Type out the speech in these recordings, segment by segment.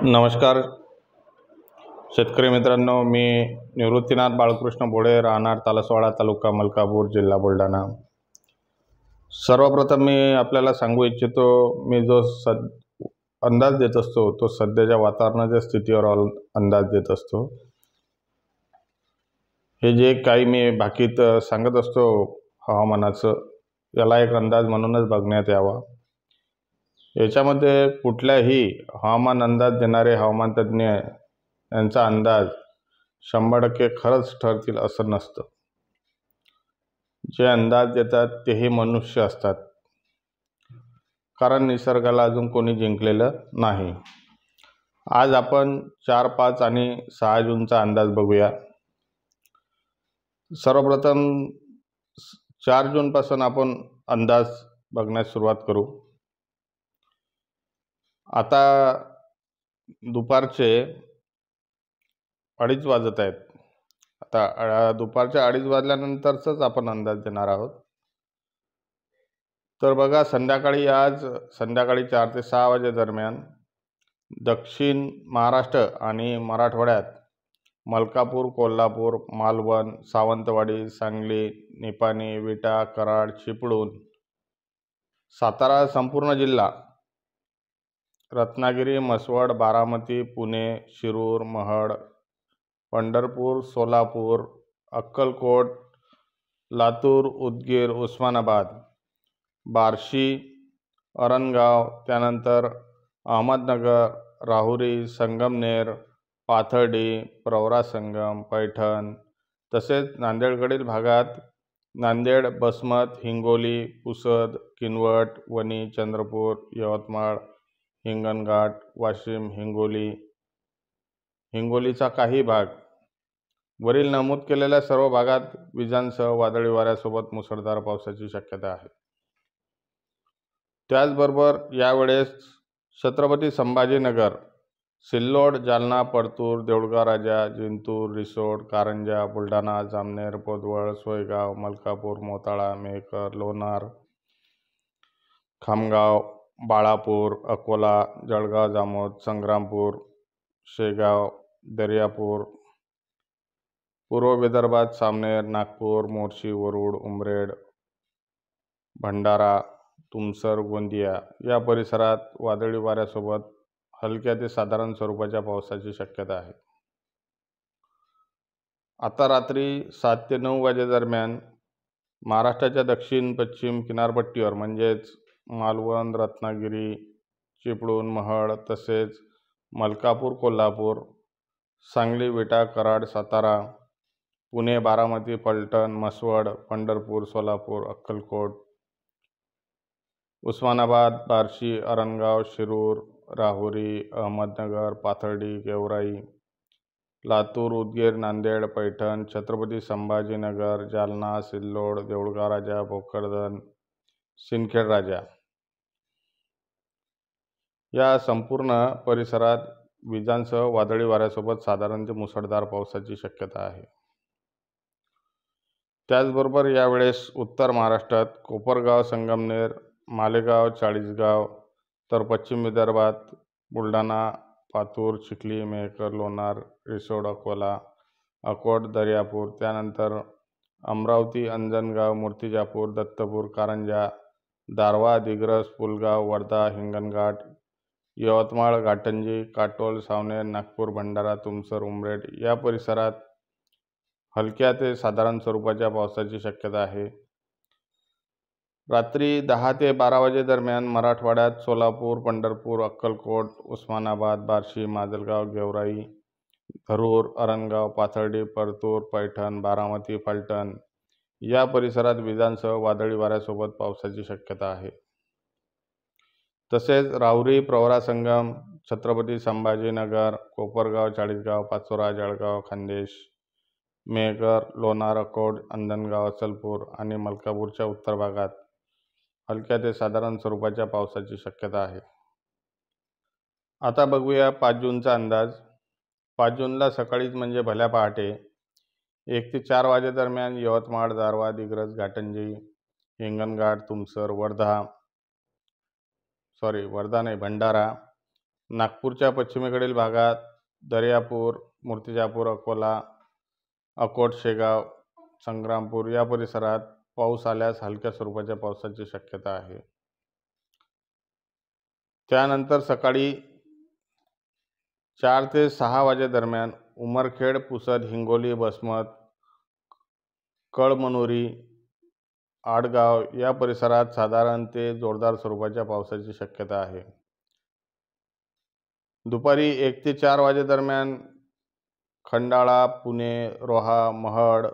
नमस्कार शेतकरी मित्रांनो, मी निवृत्तीनाथ बाळकृष्ण बोडे, राहणार तालसवाडा, तालुका मलकापूर, जिल्हा बुलढाणा। सर्वप्रथम मी आपल्याला सांगू इच्छितो, मी जो अंदाज देत असतो तो सध्याच्या वातावरणाच्या स्थितीवर अंदाज देत असतो। हे जे काही मी बाकीत सांगत असतो हवामानाचं, याला एक अंदाज म्हणूनच बघण्यात यावा। याच्यामध्ये कुठल्याही हवामान अंदाज देणारे हवामान तज्ञ यांचा अंदाज 100% खरंच ठरतील असं नसतं। जे अंदाज देतात तेही मनुष्य असतात, कारण निसर्गाला अजून कोणी जिंकलेलं नाही। आज आपण 4, 5 आणि 6 जूनचा अंदाज बघूया। सर्वप्रथम 4 जूनपासून आपण अंदाज बघण्यास सुरुवात करू। आता दुपारचे 2:30 वाजत आहेत। आता दुपारच्या 2:30 वाजल्यानंतरच आपण अंदाज देणार आहोत। तर बघा, आज संध्याकाळी 4 ते 6 वाजे दरम्यान दक्षिण महाराष्ट्र आणि मराठवाड्यात मलकापूर, कोल्हापूर, मालवण, सावंतवाडी, सांगली, निपाणी, विटा, कराड, चिपळूण, सातारा संपूर्ण जिल्हा, रत्नागिरी, म्हसवड, बारामती, पुणे, शिरूर, महड, पंढरपूर, सोलापूर, अक्कलकोट, लातूर, उदगीर, उस्मानाबाद, बार्शी, अरणगाव, त्यानंतर अहमदनगर, राहुरी, संगमनेर, पाथर्डी, प्रवरासंगम, पैठण, तसेच नांदेडकडील भागात नांदेड, बसमत, हिंगोली, पुसद, किनवट, वणी, चंद्रपूर, यवतमाळ, हिंगणघाट, वाशिम, हिंगोलीचा काही भाग, वरील नमूद केलेल्या सर्व भागात विजांसह वादळी वाऱ्यासोबत मुसळधार पावसाची शक्यता आहे। त्याचबरोबर यावेळेस छत्रपती संभाजीनगर, सिल्लोड, जालना, परतूर, देऊळगाव राजा, जिंतूर, रिसोड, कारंजा, बुलढाणा, जामनेर, पोदवळ, सोयगाव, मलकापूर, मोताळा, मेहकर, लोणार, खामगाव, बाळापूर, अकोला, जळगाव, जामोद, संग्रामपूर, शेगाव, दर्यापूर, पूर्व विदर्भात सामनेर, नागपूर, मोर्शी, वरुड, उमरेड, भंडारा, तुमसर, गोंदिया या परिसरात वादळी वाऱ्यासोबत हलक्या ते साधारण स्वरूपाच्या पावसाची शक्यता आहे। आता रात्री 7 ते 9 वाजे दरम्यान महाराष्ट्राच्या दक्षिण पश्चिम किनारपट्टीवर म्हणजेच मालवण, रत्नागिरी, चिपळूण, महड, तसेच मलकापूर, कोल्हापूर, सांगली, विटा, कराड, सातारा, पुणे, बारामती, फलटण, म्हसवड, पंढरपूर, सोलापूर, अक्कलकोट, उस्मानाबाद, बार्शी, अरणगाव, शिरूर, राहुरी, अहमदनगर, पाथर्डी, गेवराई, लातूर, उदगीर, नांदेड, पैठण, छत्रपती संभाजीनगर, जालना, सिल्लोड, देऊळगाव राजा, भोकरदन, सिंदखेड राजा या संपूर्ण परिसरात विजांसह वादळी वाऱ्यासोबत साधारण ते मुसळधार पावसाची शक्यता आहे। त्याचबरोबर यावेळेस उत्तर महाराष्ट्रात कोपरगाव, संगमनेर, मालेगाव, चाळीसगाव, तर पश्चिम विदर्भात बुलढाणा, पातूर, चिखली, मेहकर, लोणार, रिसोड, अकोला, अकोट, दर्यापूर, त्यानंतर अमरावती, अंजनगाव, मूर्तिजापूर, दत्तपूर, कारंजा, दारवा, दिग्रस, पुलगाव, वर्धा, हिंगणघाट, यवतमाळ, घाटंजी, काटोल, सावनेर, नागपूर, भंडारा, तुमसर, उमरेड या परिसरात हलक्या ते साधारण स्वरूपाच्या पावसाची शक्यता आहे। रात्री 10 ते 12 वाजे दरम्यान मराठवाड्यात सोलापूर, पंढरपूर, अक्कलकोट, उस्मानाबाद, बार्शी, माजलगाव, गेवराई, धरूर, अरणगाव, पाथर्डी, परतूर, पैठण, बारामती, फलटण या परिसरात विजांसह वादळी वाऱ्यासोबत पावसाची शक्यता आहे। तसेच राहुरी, प्रवरासंगम, छत्रपती संभाजीनगर, कोपरगाव, चाळीसगाव, पाचोरा, जळगाव, खान्देश, मेहकर, लोणार, अकोट, अंजनगाव, अचलपूर आणि मलकापूरच्या उत्तर भागात हलक्या ते साधारण स्वरूपाच्या पावसाची शक्यता आहे। आता बघूया 5 जूनचा अंदाज। 5 जूनला सकाळीच म्हणजे भल्या पहाटे 1 ते 4 वाजे दरम्यान यवतमाळ, दारवा, दिग्रस, घाटंजी, हिंगणघाट, तुमसर, वर्धा नाही, भंडारा, नागपूरच्या पश्चिमेकडील भागात दर्यापूर, मूर्तिजापूर, अकोला, अकोट, शेगाव, संग्रामपूर या परिसरात पाऊस आल्यास हलक्या स्वरूपाच्या पावसाची शक्यता आहे. त्यानंतर सकाळी 4 ते 6 वाजेदरम्यान उमरखेड, पुसद, हिंगोली, वसमत, कळमनुरी, आडगाव या परिसरात साधारण ते जोरदार स्वरूपाच्या पावसाची शक्यता आहे. दुपारी 1 ते 4 वाजेदरम्यान खंडाळा, पुणे, रोहा, महड,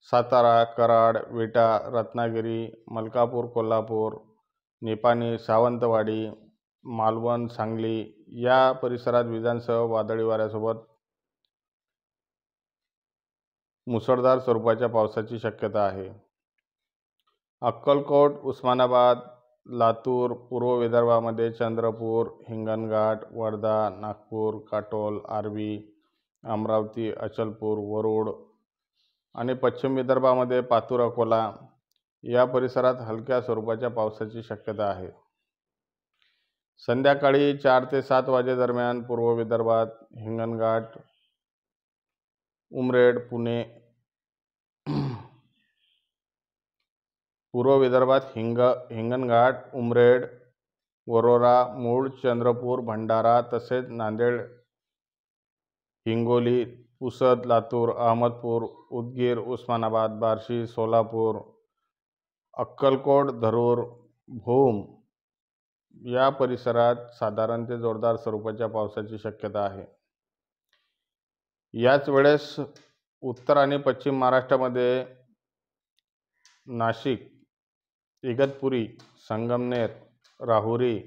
सातारा, कराड, विटा, रत्नागिरी, मलकापूर, कोल्हापूर, निपाणी, सावंतवाडी, मालवण, सांगली या परिसरात विजांसह वादळी वाऱ्यासोबत मुसळधार स्वरूपाच्या पावसाची शक्यता आहे. अक्कलकोट, उस्मानाबाद, लातूर, पूर्व विदर्भामध्ये चंद्रपूर, हिंगणघाट, वर्धा, नागपूर, काटोल, आर्वी, अमरावती, अचलपूर, वरुड आणि पश्चिम विदर्भामध्ये पातूर, अकोला या परिसरात हलक्या स्वरूपाच्या पावसाची शक्यता आहे. संध्याकाळी 4 ते 7 वाजेदरम्यान पूर्व विदर्भात हिंगणघाट, उमरेड, पुणे पूर्व विदर्भात हिंगणघाट, उमरेड, वरोरा, मूळ, चंद्रपूर, भंडारा तसेच नांदेड, हिंगोली, पुसद, लातूर, अहमदपूर, उदगीर, उस्मानाबाद, बार्शी, सोलापूर, अक्कलकोट, धरूर, भूम या परिसरात साधारण ते जोरदार स्वरूपाच्या पावसाची शक्यता आहे. याच वेळेस उत्तर आणि पश्चिम महाराष्ट्रामध्ये नाशिक, इगतपुरी, संगमनेर, राहुरी,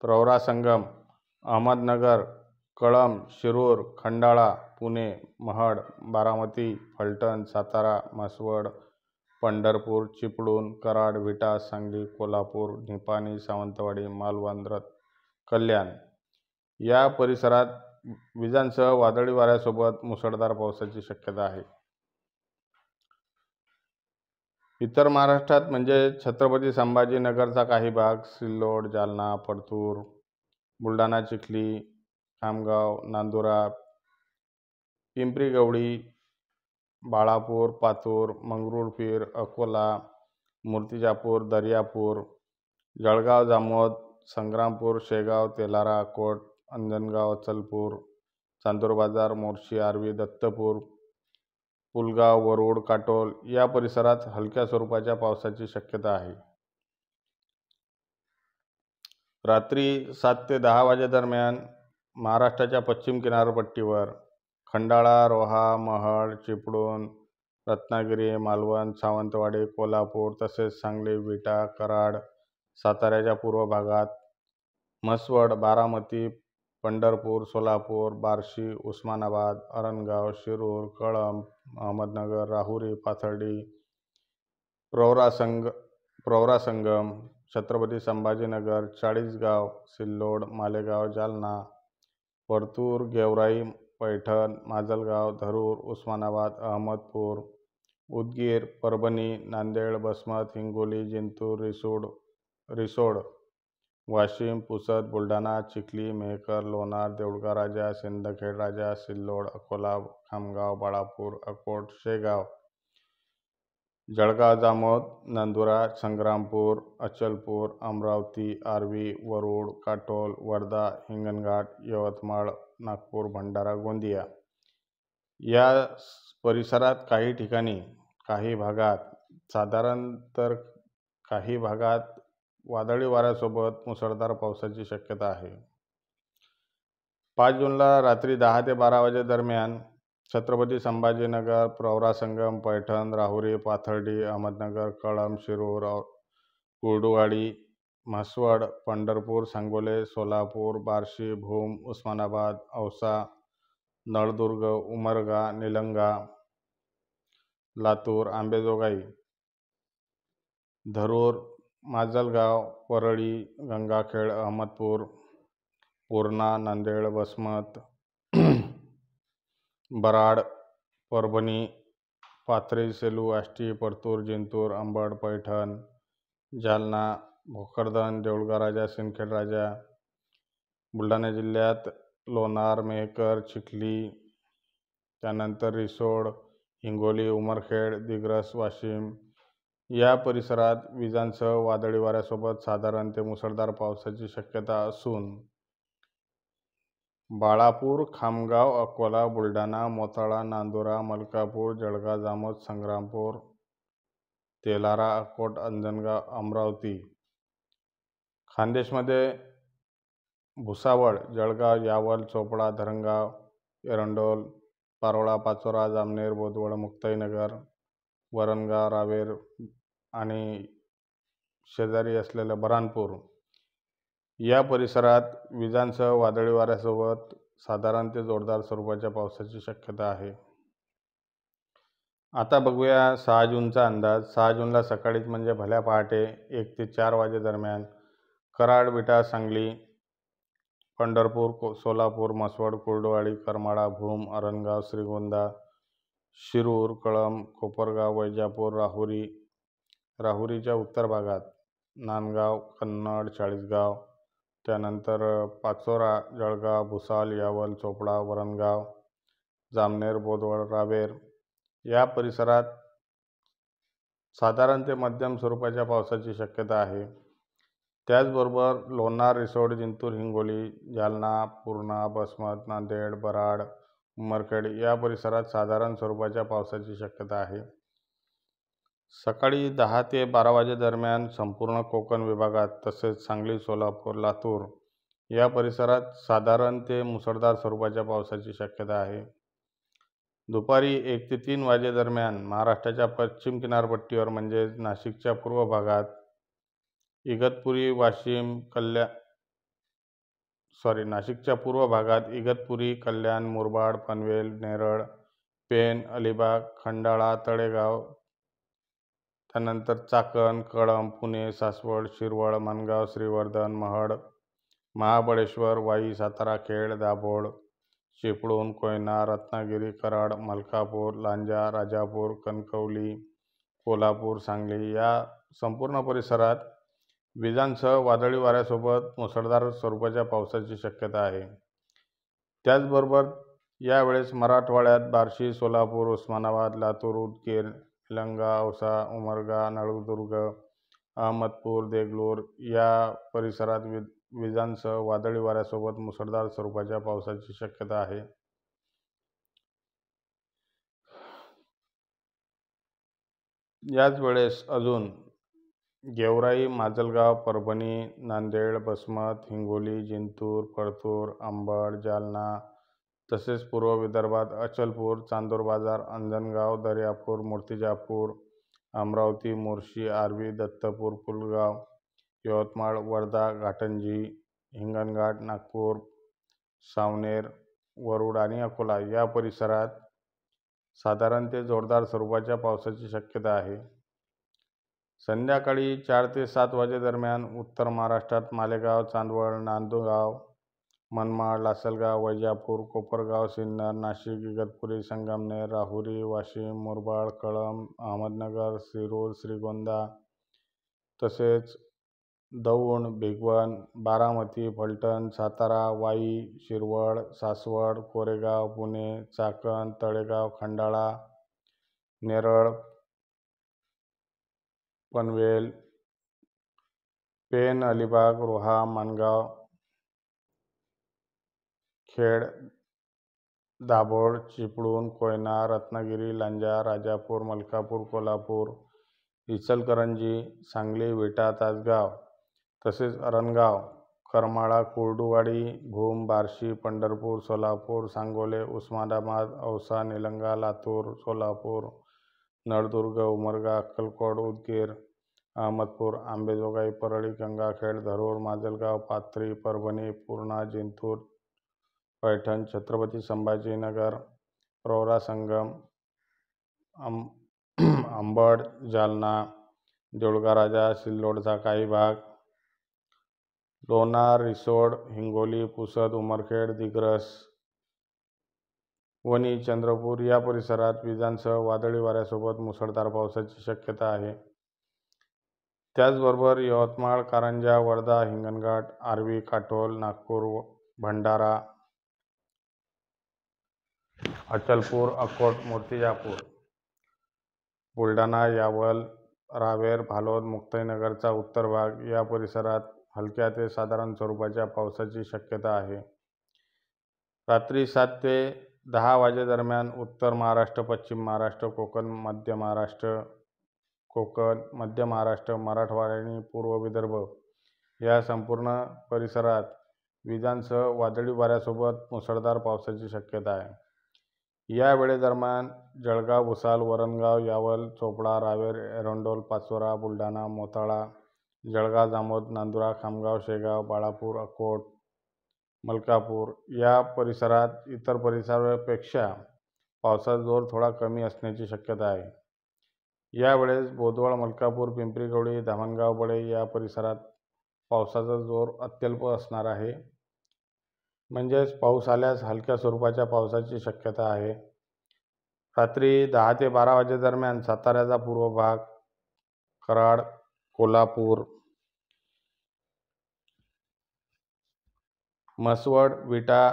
प्रवरासंगम, अहमदनगर, कळंब, शिरूर, खंडाळा, पुणे, महड, बारामती, फलटण, सातारा, म्हसवड, पंढरपूर, चिपळूण, कराड, विटा, सांगली, कोल्हापूर, निपाणी, सावंतवाडी, मालवण, कल्याण या परिसरात विजांसह वादळी वाऱ्यासोबत मुसळधार पावसाची शक्यता आहे. इतर महाराष्ट्रात म्हणजे छत्रपती संभाजीनगरचा काही भाग, सिल्लोड, जालना, परतूर, बुलढाणा, चिखली, खामगाव, नांदुरा, पिंपरी-गवळी, बाळापूर, पातूर, मंगरुळपीर, अकोला, मूर्तिजापूर, दर्यापूर, जळगाव, जामोद, संग्रामपूर, शेगाव, तेलारा, अकोट, अंजनगाव, अचलपूर, चांदूर बाजार, मोर्शी, आर्वी, दत्तपूर, पुलगाव, वरुड, काटोल या परिसरात हलक्या स्वरूपाच्या पावसाची शक्यता आहे. रात्री 7 ते 10 वाजेदरम्यान महाराष्ट्राच्या पश्चिम किनारपट्टीवर खंडाळा, रोहा, महड, चिपळूण, रत्नागिरी, मालवण, सावंतवाडी, कोल्हापूर तसेच सांगली, विटा, कराड, साताऱ्याच्या पूर्व भागात, म्हसवड, बारामती, पंढरपूर, सोलापूर, बार्शी, उस्मानाबाद, अरणगाव, शिरूर, कळंब, अहमदनगर, राहुरी, पाथर्डी, प्रवरासंगम, छत्रपती संभाजीनगर, चाळीसगाव, सिल्लोड, मालेगाव, जालना, परतूर, गेवराई, पैठण, माजलगाव, धरूर, उस्मानाबाद, अहमदपूर, उदगीर, परभणी, नांदेड, वसमत, हिंगोली, जिंतूर, रिसोड, वाशिम, पुसद, बुलढाणा, चिखली, मेहकर, लोणार, देऊळगाव राजा, सिंदखेड राजा, सिल्लोड, अकोला, खामगाव, बाळापूर, अकोट, शेगाव, जळगाव, जामोद, नांदुरा, संग्रामपूर, अचलपूर, अमरावती, आर्वी, वरुड, काटोल, वर्धा, हिंगणघाट, यवतमाळ, नागपूर, भंडारा, गोंदिया या परिसरात काही ठिकाणी, काही भागात, साधारण तर काही भागात वादळी वाऱ्यासोबत मुसळधार पावसाची शक्यता आहे. 5 जूनला रात्री 10 ते 12 वाजेदरम्यान छत्रपती संभाजीनगर, प्रवरासंगम, पैठण, राहुरी, पाथर्डी, अहमदनगर, कळंब, शिरूर, कुर्डुवाडी, म्हसवड, पंढरपूर, सांगोले, सोलापूर, बार्शी, भूम, उस्मानाबाद, औसा, नळदुर्ग, उमरगा, निलंगा, लातूर, अंबेजोगाई, धरूर, माजलगाव, परळी, गंगाखेड, अहमदपूर, पूर्णा, नांदेड, वसमत, बराड, परभणी, पाथरी, सेलू, आष्टी, परतूर, जिंतूर, अंबड, पैठण, जालना, भोकरदन, देऊळगाव राजा, सिंदखेड राजा, बुलढाणा जिल्ह्यात लोणार, मेहकर, चिखली, त्यानंतर रिसोड, हिंगोली, उमरखेड, दिग्रस, वाशिम या परिसरात विजांसह वादळी वाऱ्यासोबत साधारण ते मुसळधार पावसाची शक्यता असून बाळापूर, खामगाव, अकोला, बुलढाणा, मोताळा, नांदुरा, मलकापूर, जळगाव, जामोद, संग्रामपूर, तेलारा, अकोट, अंजनगाव, अमरावती, खान्देशमध्ये भुसावळ, जळगाव, यावल, चोपडा, धरणगाव, एरंडोल, पारोळा, पाचोरा, जामनेर, बोदवड, मुक्ताईनगर, वरणगाव, रावेर आणि शेजारी असलेलं बऱ्हाणपूर या परिसरात विजांसह वादळी वाऱ्यासोबत साधारण ते जोरदार स्वरूपाच्या पावसाची शक्यता आहे. आता बघूया 6 जूनचा अंदाज. 6 जूनला सकाळीच म्हणजे भल्या पहाटे 1 ते 4 वाजे दरम्यान कराड, विटा, सांगली, पंढरपूर, सोलापूर, म्हसवड, कुर्डुवाडी, करमाळा, भूम, अरणगाव, श्रीगोंदा, शिरूर, कळंब, कोपरगाव, वैजापूर, राहुरीच्या उत्तर भागात, नांदगाव, कन्नड, चाळीसगाव, त्यानंतर पाचोरा, जळगाव, भुसावळ, यावल, चोपडा, वरणगाव, जामनेर, बोदवड, रावेर या परिसरात साधारण ते मध्यम स्वरूपाच्या पावसाची शक्यता आहे. त्याचबरोबर लोणार, रिसोड, जिंतूर, हिंगोली, जालना, पूर्णा, बसमत, नांदेड, बराड, उमरखेड या परिसरात साधारण स्वरूपाच्या पावसाची शक्यता आहे. सकाळी 10 ते 12 वाजे दरम्यान संपूर्ण कोकण विभागात तसेच सांगली, सोलापूर, लातूर या परिसरात साधारण ते मुसळधार स्वरूपाच्या पावसाची शक्यता आहे. दुपारी 1 ते 3 वाजे दरम्यान महाराष्ट्राच्या पश्चिम किनारपट्टीवर म्हणजे नाशिकच्या पूर्व भागात इगतपुरी, वाशिम, नाशिकच्या पूर्व भागात इगतपुरी, कल्याण, मुरबाड, पनवेल, नेरळ, पेण, अलिबाग, खंडाळा, तळेगाव, त्यानंतर चाकण, कळंब, पुणे, सासवड, शिरवळ, माणगाव, श्रीवर्धन, महड, महाबळेश्वर, वाई, सातारा, खेड, दाभोळ, चिपळूण, कोयना, रत्नागिरी, कराड, मलकापूर, लांजा, राजापूर, कणकवली, कोल्हापूर, सांगली या संपूर्ण परिसरात विजांसह वादळी वाऱ्यासोबत मुसळधार स्वरूपाच्या पावसाची शक्यता आहे. त्याचबरोबर यावेळेस मराठवाड्यात बार्शी, सोलापूर, उस्मानाबाद, लातूर, उदगीर, निलंगा, औसा, उमरगा, नळदुर्ग, अहमदपूर, देगलूर या परिसरात विजांसह वादळी वाऱ्यासोबत मुसळधार स्वरूपाच्या पावसाची शक्यता आहे. याच वेळेस अजून गेवराई, माजलगाव, परभणी, नांदेड, बसमत, हिंगोली, जिंतूर, परतूर, अंबड, जालना तसेच पूर्व विदर्भात अचलपूर, चांदूर बाजार, अंजनगाव, दर्यापूर, मूर्तिजापूर, अमरावती, मोर्शी, आर्वी, दत्तपूर, पुलगाव, यवतमाळ, वर्धा, घाटंजी, हिंगणघाट, नागपूर, सावनेर, वरुड आणि अकोला या परिसरात साधारण ते जोरदार स्वरूपाच्या पावसाची शक्यता आहे. संध्याकाळी 4 ते 7 वाजे दरम्यान उत्तर महाराष्ट्रात मालेगाव, चांदवड, नांदगाव, मनमाड, लासलगाव, वैजापूर, कोपरगाव, सिन्नर, नाशिक, इगतपुरी, संगमनेर, राहुरी, वाशिम, मुरबाड, कळंब, अहमदनगर, शिरूर, श्रीगोंदा तसेच दौंड, भिगवण, बारामती, फलटण, सातारा, वाई, शिरवळ, सासवड, कोरेगाव, पुणे, चाकण, तळेगाव, खंडाळा, नेरळ, पनवेल, पेण, अलिबाग, रोहा, माणगाव, खेड, दाभोळ, चिपळूण, कोयना, रत्नागिरी, लांजा, राजापूर, मलकापूर, कोल्हापूर, इचलकरंजी, सांगली, विटा, तासगाव तसेच अरणगाव, करमाळा, कुर्डुवाडी, भूम, बार्शी, पंढरपूर, सोलापूर, सांगोले, उस्मानाबाद, औसा, निलंगा, लातूर, सोलापूर, नळदुर्ग, उमरगा, अक्कलकोट, उदगीर, अहमदपूर, आंबेजोगाई, परळी, गंगाखेड, धरूर, माजलगाव, पाथरी, परभणी, पूर्णा, जिंतूर, पैठण, छत्रपती संभाजीनगर, प्रवरा, संगम, अंबड, जालना, देऊळगा राजा, सिल्लोडचा काही भाग, लोणार, रिसोड, हिंगोली, पुसद, उमरखेड, दिग्रस, वणी, चंद्रपूर या परिसरात विजांसह वादळी वाऱ्यासोबत मुसळधार पावसाची शक्यता आहे. त्याचबरोबर यवतमाळ, कारंजा, वर्धा, हिंगणघाट, आर्वी, काटोल, नागपूर, भंडारा, अचलपूर, अकोट, मूर्तिजापूर, बुलढाणा, यावल, रावेर, भालोद, मुक्ताईनगरचा उत्तर भाग या परिसरात हलक्या ते साधारण स्वरूपाच्या पावसाची शक्यता आहे. रात्री 7 ते 10 वाजेदरम्यान उत्तर महाराष्ट्र, पश्चिम महाराष्ट्र, कोकण, मध्य महाराष्ट्र, मराठवाडा आणि पूर्व विदर्भ या संपूर्ण परिसरात विजांसह वादळी वाऱ्यासोबत मुसळधार पावसाची शक्यता आहे. या वेळेदरम्यान जळगाव, भुसावळ, वरणगाव, यावल, चोपडा, रावेर, एरंडोल, पाचोरा, बुलढाणा, मोताळा, जळगाव, जामोद, नांदुरा, खामगाव, शेगाव, बाळापूर, अकोट, मलकापूर या परिसरात इतर परिसरापेक्षा पावसाचा जोर थोडा कमी असण्याची शक्यता आहे. यावेळेस बोदवड, मलकापूर, पिंपरी-गवळी, धामणगाव, बळे या परिसरात पावसाचा जोर अत्यल्प असणार आहे. म्हणजेच पाऊस आल्यास हलक्या स्वरूपाच्या पावसाची शक्यता आहे. रात्री 10 ते 12 वाजेदरम्यान साताऱ्याचा पूर्व भाग, कराड, कोल्हापूर, म्हसवड, विटा,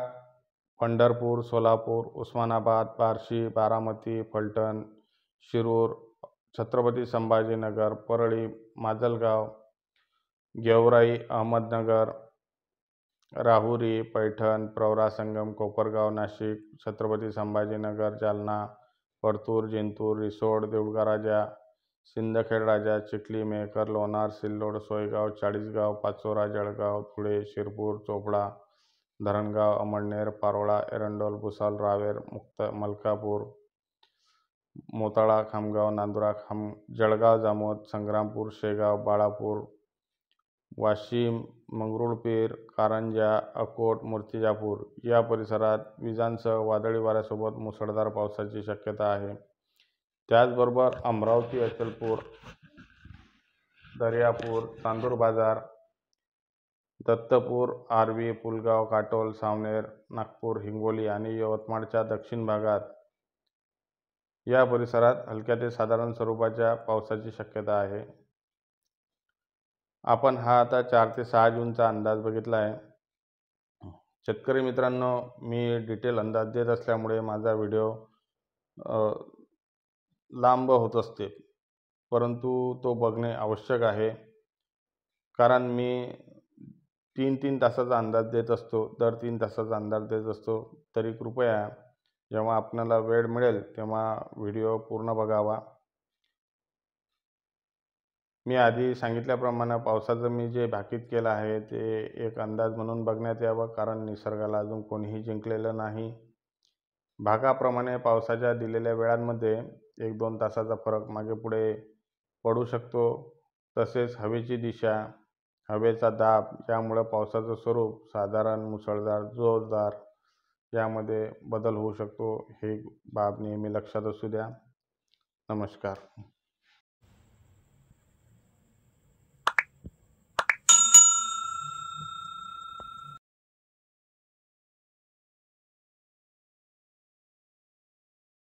पंढरपूर, सोलापूर, उस्मानाबाद, बार्शी, बारामती, फलटण, शिरूर, छत्रपती संभाजीनगर, परळी, माजलगाव, गेवराई, अहमदनगर, राहुरी, पैठण, प्रवरासंगम, कोपरगाव, नाशिक, छत्रपती संभाजीनगर, जालना, परतूर, जिंतूर, रिसोड, देऊळगाराजा, सिंदखेड राजा, चिखली, मेहकर, लोणार, सिल्लोड, सोयगाव, चाळीसगाव, पाचोरा, जळगाव, धुळे, शिरपूर, चोपडा, धरणगाव, अमळनेर, पारोळा, एरंडोल, भुसावळ, रावेर, मलकापूर, मोताळा, खामगाव, नांदुरा, जळगाव, जामोद, संग्रामपूर, शेगाव, बाळापूर, वाशिम, मंगरुळपीर, कारंजा, अकोट, मूर्तिजापूर या परिसरात विजांसह वादळी वाऱ्यासोबत मुसळधार पावसाची शक्यता आहे. त्याचबरोबर अमरावती, अचलपूर, दर्यापूर, चांदूर बाजार, दत्तपूर, आर्वी, पुलगाव, काटोल, सावनेर, नागपूर, हिंगोली आणि यवतमाळच्या दक्षिण भागात या परिसरात हलक्या ते साधारण स्वरूपाच्या पावसाची शक्यता आहे. आपण हा आता 4 ते 6 जूनचा अंदाज बघितला आहे. शेतकरी मित्रांनो, मी डिटेल अंदाज देत असल्यामुळे माझा व्हिडिओ लांब होत असते, परंतु तो बघणे आवश्यक आहे. कारण मी 3-3 तासाचा अंदाज देत असतो, दर 3 तासाचा अंदाज देत असतो. तरी कृपया जेव्हा आपल्याला वेळ मिळेल तेव्हा व्हिडिओ पूर्ण बघावा. मी आधी सांगितल्याप्रमाणे पावसाचं मी जे भाकीत केलं आहे ते एक अंदाज म्हणून बघण्यात यावं, कारण निसर्गाला अजून कोणीही जिंकलेलं नाही. भागाप्रमाणे पावसाच्या दिलेल्या वेळांमध्ये 1-2 तासाचा फरक मागे पुढे पडू शकतो. तसेच हवेची दिशा, हवेचा दाब यामुळे पावसाचं स्वरूप साधारण, मुसळधार, जोरदार यामध्ये बदल होऊ शकतो. हे बाब नेहमी लक्षात असू द्या. नमस्कार.